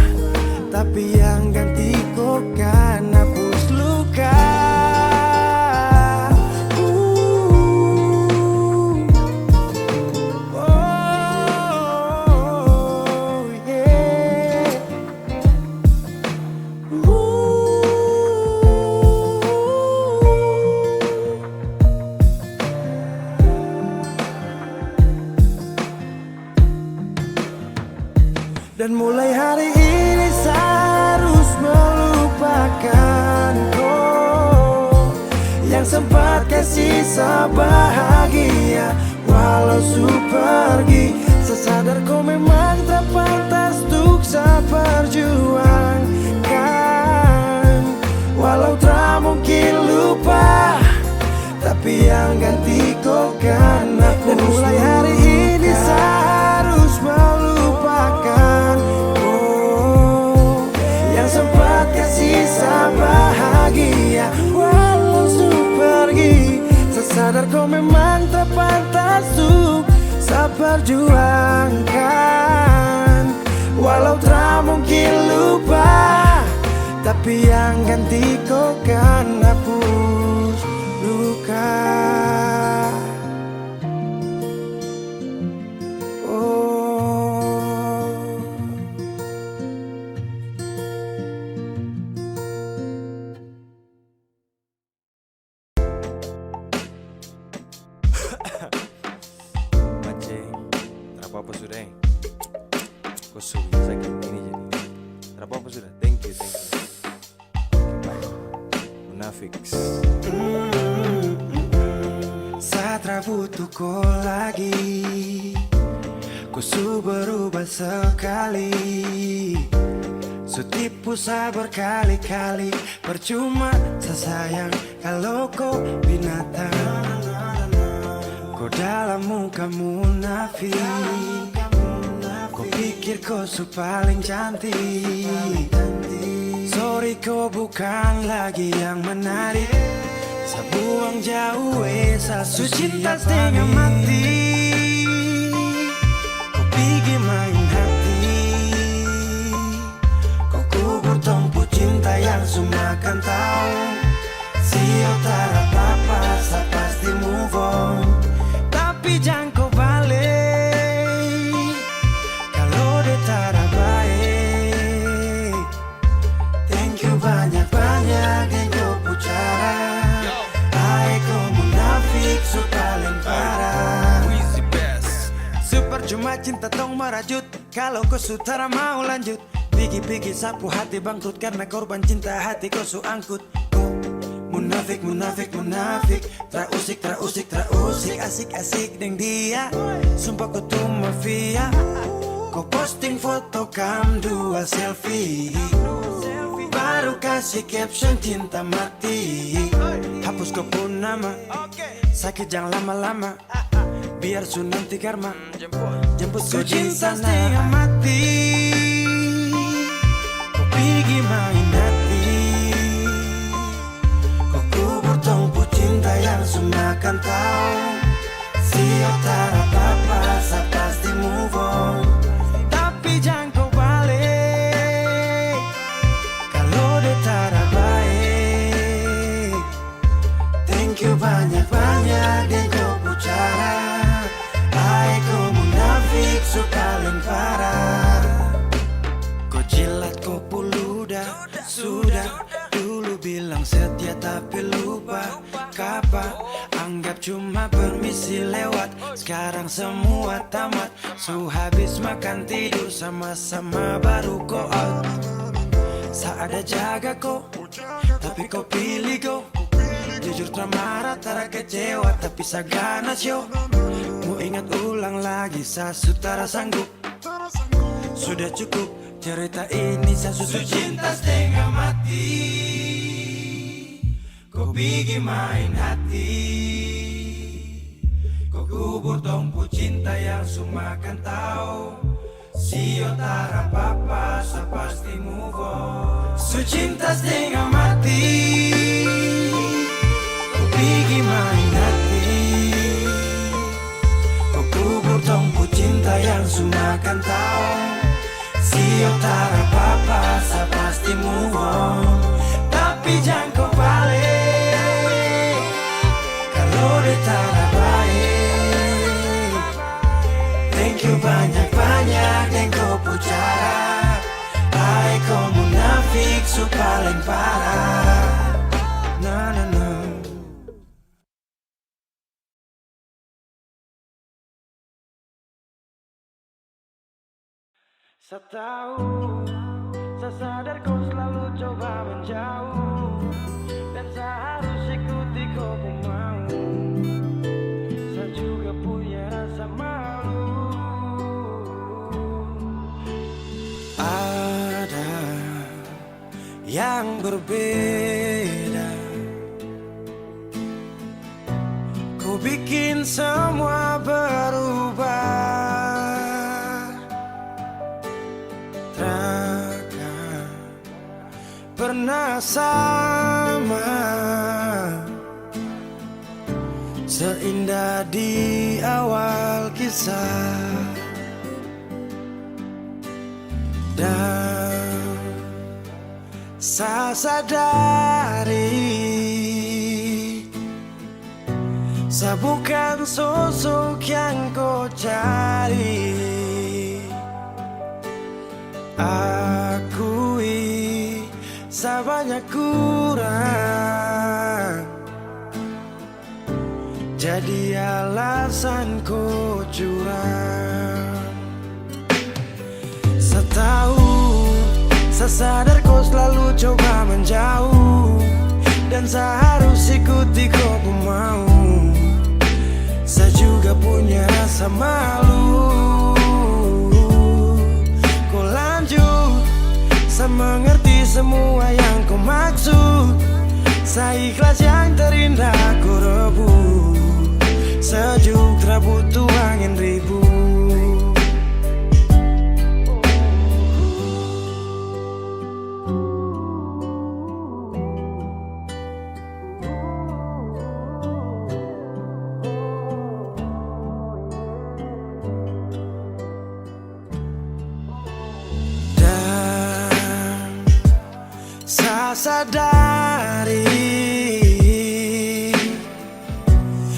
tapi yang ganti kau kan hapus luka. Oh, yeah. Dan mulai hari ini saya harus melupakan kau yang sempat kasih saya bahagia. Walau su pergi, saya sadar kau memang terpantas untuk saya perjuangkan. Walau tak mungkin lupa, tapi yang ganti kau kan hapus. Dan mulai hari ini saya harus melupakan kau yang sempat kasih saya bahagia. Walau su pergi, saya sadar kau memang terpantas untuk saya perjuangkan. Walau tak mungkin lupa, tapi yang ganti kau kan hapus luka. Apa-apa sudah, kau suruh sakit ini jadi. Apa-apa sudah, thank you. Bye. Munafiks. Saya tak butuh kau lagi, kau su berubah sekali. Su tipu saya berkali-kali, percuma saya sayang kalau kau binatang. Kau dalam muka munafik, kau pikir kau su paling cantik. Sorry kau bukan lagi yang menarik, saya buang jauh saya su cinta setengah mati. Kau bikin main hati, kau kubur tempuh cinta yang su makan tahu. Siapa tak apa-apa, saya pasti move on. Tapi jangan kau balik kalau dia tak baik. Thank you banyak-banyak yang kau pucara. Cuma cinta tong merajut. Kalau kau sutara mau lanjut, pigi-pigi sapu hati bangkrut karena korban cinta hati kau su angkut. Kau munafik, munafik, munafik, terusik, terusik, terusik, asik-asik deng dia. Sumpah kau tuh mafia. Kau posting foto kam dua selfie, baru kasih caption cinta mati. Hapus kau pun nama, sakit jangan lama-lama, biar su nanti karma jemput kau di sana. Setengah mati, kau pergi main hati. Kau kubur tongpu cinta yang semakan tahu. Siap tak apa-apa, saya pasti move on. Tapi jangan kau balik kalau dia tak baik. Thank you banyak-banyak dan kau bicara. Hai kau munafik su paling parah. Kau jilat kau puludah, sudah dulu bilang setia tapi lupa kapan. Anggap cuma permisi lewat, sekarang semua tamat. Su habis makan tidur sama-sama baru kau out. Saada jaga kau, tapi kau pilih kau. Jujur tak marah, tak kecewa, tapi saganas yo. Mau ingat ulang lagi, saya sutara sanggup. Sudah cukup cerita ini, saya susu cinta setengah mati. Kau pergi main hati. Kau kubur tongpu cinta yang sumakan tahu. Sio tak apa-apa, saya pasti move on. Su cinta setengah mati. Kau pergi main hati. Kau kubur tongpu cinta yang sumakan tahu. Sio tak apa-apa, saya pasti move on. Tapi jangan kau balik kalau dia tak baik. Thank you banyak-banyak dan kau pucara. Hai kau munafik su paling parah. Na na na. Saya tahu, saya sadar kau selalu coba menjauh, dan saya harus ikuti kau pun mau. Saya juga punya rasa malu. Ada yang berbeda, kau bikin semua berubah. Takkan pernah sama, seindah di awal kisah. Dan saya sadari, saya bukan sosok yang kau cari. Akui saya banyak kurang, jadi alasan kau curang. Saya tahu, saya sadar kau selalu coba menjauh, dan saya harus ikuti kau pun mau. Saya juga punya rasa malu. Kau lanjut, saya mengerti semua yang kau maksud. Saya ikhlas yang terindah kau rebut. Sejuk tak butuh angin ribut. Saya sadari,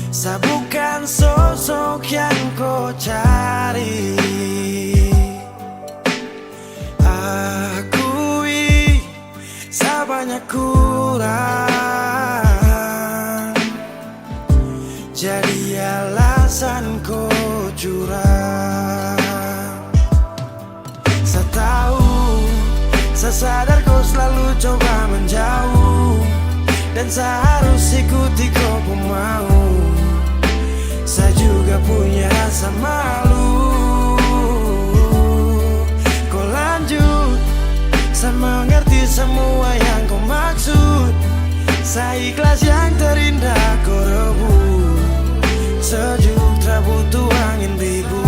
saya bukan sosok yang kau cari. Akui, saya banyak kurang, jadi alasan kau curang. Tersadar kau selalu coba menjauh, dan seharus ikuti kau pun mau. Saya juga punya rasa malu. Kau lanjut, saya mengerti semua yang kau maksud. Saya ikhlas yang terindah kau rebut. Sejuk tak butuh angin ribut.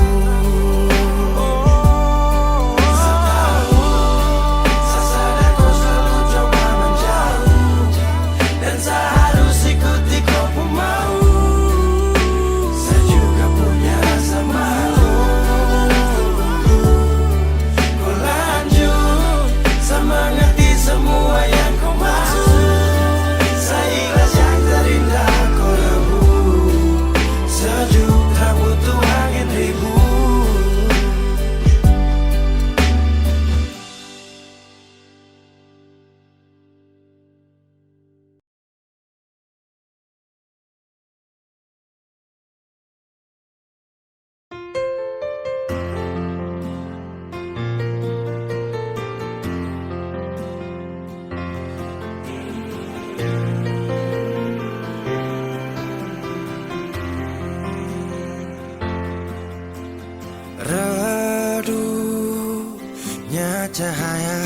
Redupnya cahaya,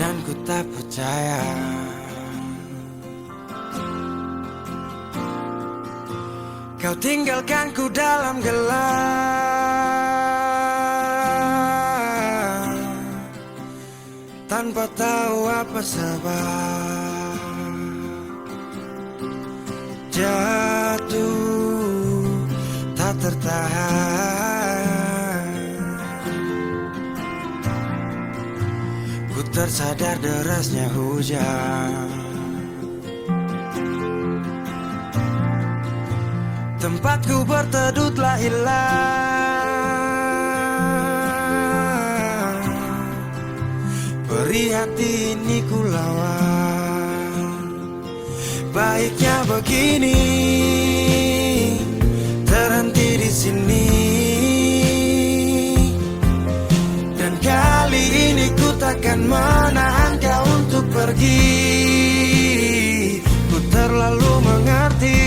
dan ku tak percaya kau tinggalkan ku dalam gelap, tanpa tahu apa sebab. Jatuh tak tertahan, ku tersadar derasnya hujan. Tempatku berteduh telah hilang, perih hati ini ku lawan. Baiknya begini, terhenti di sini. Dan kali ini ku takkan menahan kau untuk pergi. Ku terlalu mengerti,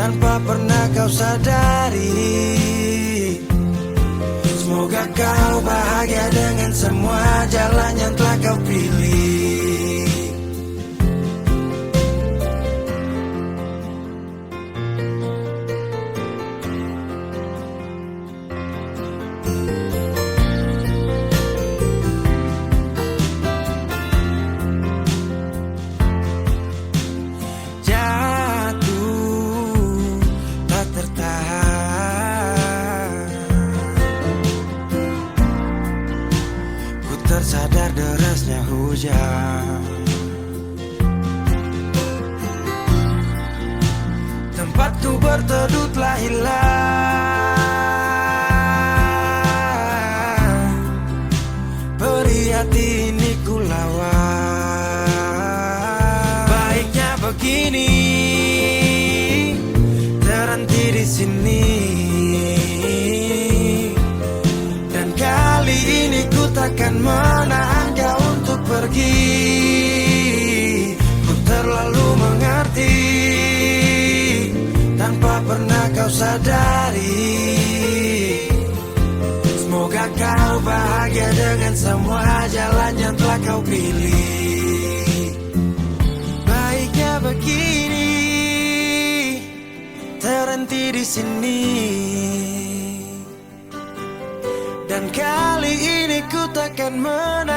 tanpa pernah kau sadari. Semoga kau bahagia dengan semua jalan yang telah kau pilih. Tersadar derasnya hujan, tempatku berteduh telah hilang, perih hati ini ku lawan. Baiknya begini, terhenti di sini. Dan kali ini ku takkan menahan kau untuk pergi. Ku terlalu mengerti, tanpa pernah kau sadari. Semoga kau bahagia dengan semua jalan yang telah kau pilih. Baiknya begini, terhenti di sini. Dan kali ini ku takkan menang.